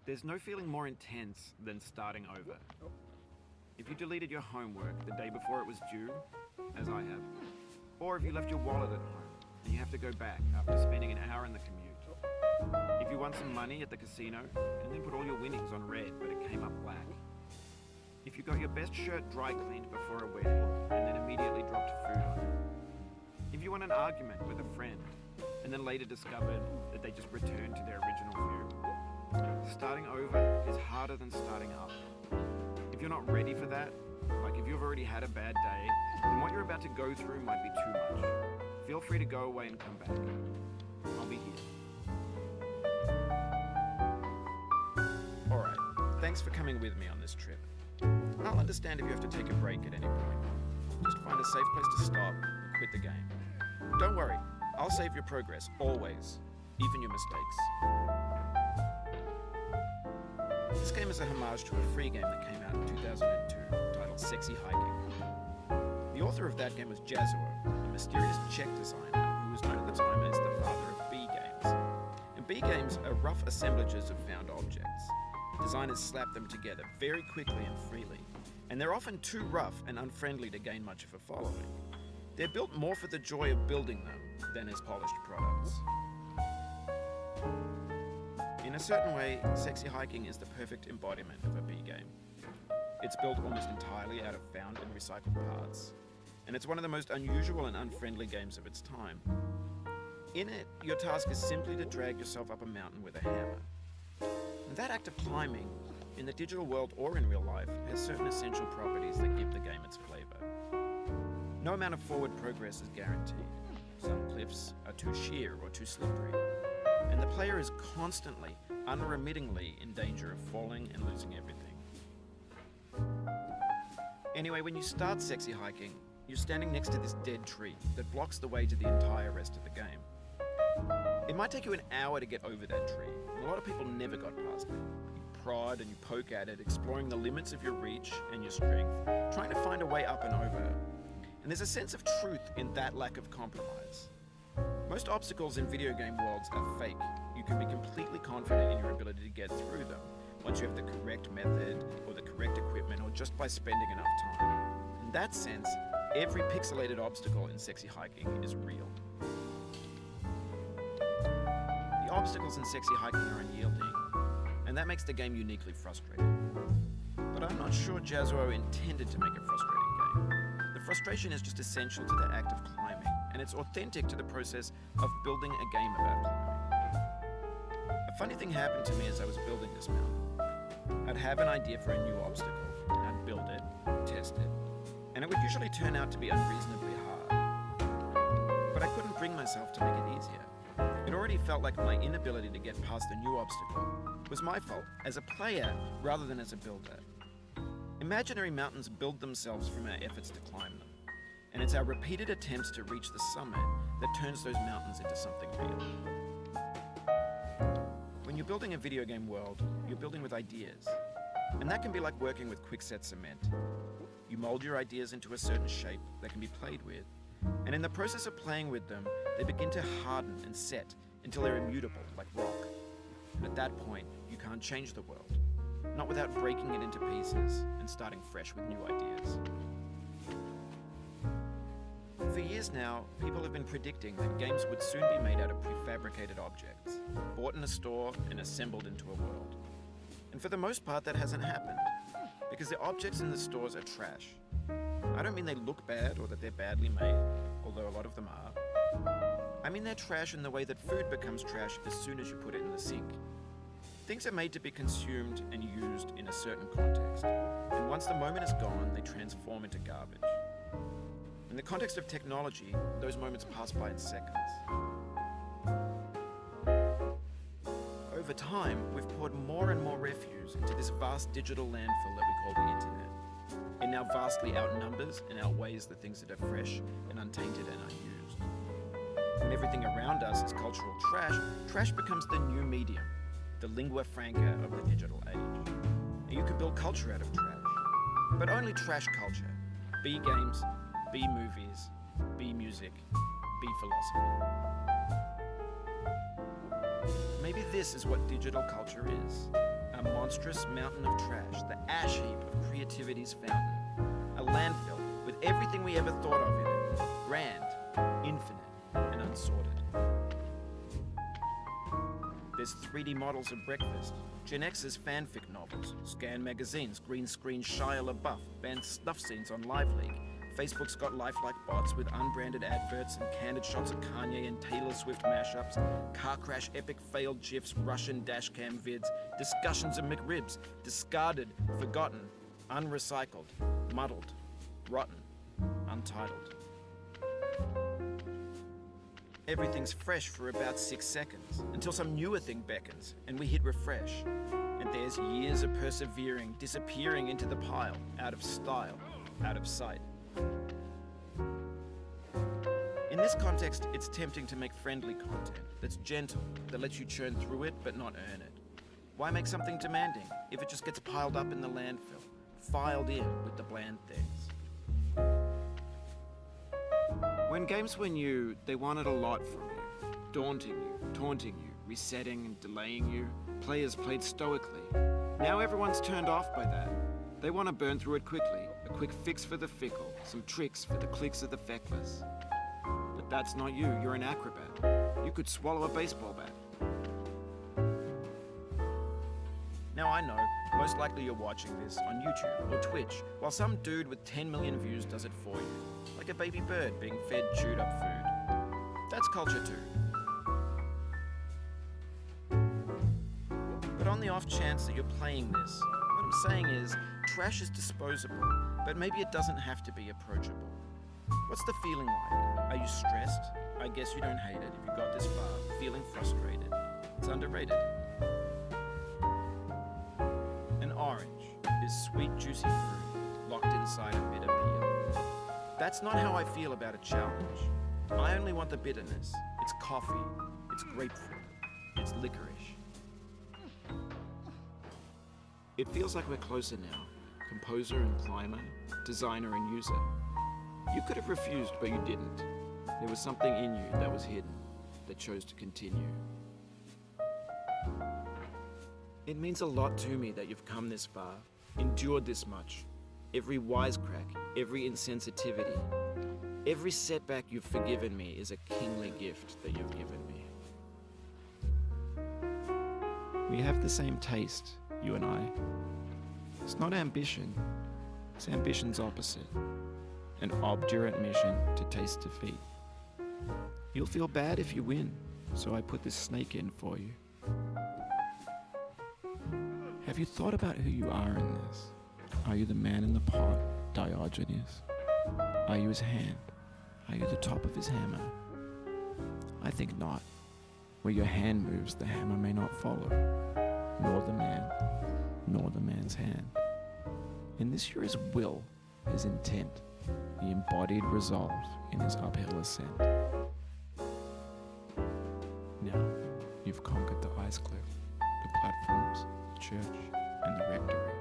There's no feeling more intense than starting over. If you deleted your homework the day before it was due, as I have, or if you left your wallet at home and you have to go back after spending an hour in the commute. If you won some money at the casino and then put all your winnings on red but it came up black. If you got your best shirt dry cleaned before a wedding and then immediately dropped food on it. If you won an argument with a friend and then later discovered that they just returned to their original view. Starting over is harder than starting up. If you're not ready for that, like if you've already had a bad day, then what you're about to go through might be too much. Feel free to go away and come back. I'll be here. Alright, thanks for coming with me on this trip. I'll understand if you have to take a break at any point. Just find a safe place to stop and quit the game. Don't worry, I'll save your progress, always, even your mistakes. This game is a homage to a free game that came out in 2002, titled Sexy Hiking. The author of that game was Jazuo, a mysterious Czech designer who was known at the time as the father of B games. And B games are rough assemblages of found objects. Designers slap them together very quickly and freely, and they're often too rough and unfriendly to gain much of a following. They're built more for the joy of building them than as polished products. In a certain way, Sexy Hiking is the perfect embodiment of a B game. It's built almost entirely out of found and recycled parts, and it's one of the most unusual and unfriendly games of its time. In it, your task is simply to drag yourself up a mountain with a hammer. And that act of climbing, in the digital world or in real life, has certain essential properties that give the game its flavor. No amount of forward progress is guaranteed. Some cliffs are too sheer or too slippery. And the player is constantly, unremittingly in danger of falling and losing everything. Anyway, when you start Sexy Hiking, you're standing next to this dead tree that blocks the way to the entire rest of the game. It might take you an hour to get over that tree, and a lot of people never got past it. You prod and you poke at it, exploring the limits of your reach and your strength, trying to find a way up and over. And there's a sense of truth in that lack of compromise. Most obstacles in video game worlds are fake. You can be completely confident in your ability to get through them once you have the correct method or the correct equipment or just by spending enough time. In that sense, every pixelated obstacle in Sexy Hiking is real. The obstacles in Sexy Hiking are unyielding, and that makes the game uniquely frustrating. But I'm not sure Jazuo intended to make a frustrating game. The frustration is just essential to the act of climbing, and it's authentic to the process of building a game about climbing. A funny thing happened to me as I was building this mountain. I'd have an idea for a new obstacle, and I'd build it, test it, and it would usually turn out to be unreasonably hard. But I couldn't bring myself to make it easier. It already felt like my inability to get past the new obstacle was my fault as a player rather than as a builder. Imaginary mountains build themselves from our efforts to climb them, and it's our repeated attempts to reach the summit that turns those mountains into something real. When you're building a video game world, you're building with ideas, and that can be like working with quickset cement. You mold your ideas into a certain shape that can be played with, and in the process of playing with them, they begin to harden and set until they're immutable, like rock. And at that point, you can't change the world, not without breaking it into pieces and starting fresh with new ideas. For years now, people have been predicting that games would soon be made out of prefabricated objects, bought in a store and assembled into a world. And for the most part, that hasn't happened, because the objects in the stores are trash. I don't mean they look bad or that they're badly made, although a lot of them are. I mean they're trash in the way that food becomes trash as soon as you put it in the sink. Things are made to be consumed and used in a certain context, and once the moment is gone, they transform into garbage. In the context of technology, those moments pass by in seconds. Over time, we've poured more and more refuse into this vast digital landfill that we call the internet. It now vastly outnumbers and outweighs the things that are fresh and untainted and unused. When everything around us is cultural trash, trash becomes the new medium, the lingua franca of the digital age. And you can build culture out of trash, but only trash culture. B games, B movies, B music, B philosophy. Maybe this is what digital culture is. A monstrous mountain of trash, the ash heap of creativity's fountain. A landfill with everything we ever thought of in it. Grand, infinite, and unsorted. There's 3D models of breakfast, Gen X's fanfic novels, scan magazines, green screen Shia LaBeouf, banned snuff scenes on Live League. Facebook's got lifelike bots with unbranded adverts and candid shots of Kanye and Taylor Swift mashups, car crash epic failed GIFs, Russian dashcam vids, discussions of McRibs, discarded, forgotten, unrecycled, muddled, rotten, untitled. Everything's fresh for about 6 seconds, until some newer thing beckons, and we hit refresh. And there's years of persevering, disappearing into the pile, out of style, out of sight. In this context, it's tempting to make friendly content that's gentle, that lets you churn through it but not earn it. Why make something demanding if it just gets piled up in the landfill, filed in with the bland things? When games were new, they wanted a lot from you. Daunting you, taunting you, resetting and delaying you. Players played stoically. Now everyone's turned off by that. They want to burn through it quickly. A quick fix for the fickle, some tricks for the clicks of the feckless. But that's not you, you're an acrobat. You could swallow a baseball bat. Now I know, most likely you're watching this on YouTube or Twitch, while some dude with 10 million views does it for you. Like a baby bird being fed chewed up food. That's culture too. But on the off chance that you're playing this, what I'm saying is, trash is disposable, but maybe it doesn't have to be approachable. What's the feeling like? Are you stressed? I guess you don't hate it if you got this far, feeling frustrated. It's underrated. An orange is sweet, juicy fruit, locked inside a bitter peel. That's not how I feel about a challenge. I only want the bitterness. It's coffee, it's grapefruit, it's licorice. It feels like we're closer now. Composer and climber, designer and user. You could have refused, but you didn't. There was something in you that was hidden, that chose to continue. It means a lot to me that you've come this far, endured this much. Every wisecrack, every insensitivity, every setback you've forgiven me is a kingly gift that you've given me. We have the same taste, you and I. It's not ambition, it's ambition's opposite. An obdurate mission to taste defeat. You'll feel bad if you win, so I put this snake in for you. Have you thought about who you are in this? Are you the man in the pot, Diogenes? Are you his hand? Are you the top of his hammer? I think not. Where your hand moves, the hammer may not follow, nor the man, nor the man's hand. In this you're his will, his intent, the embodied resolve in his uphill ascent. Now, you've conquered the ice cliff, the platforms, the church, and the rectory,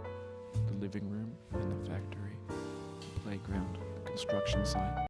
the living room and the factory, the playground, the construction site,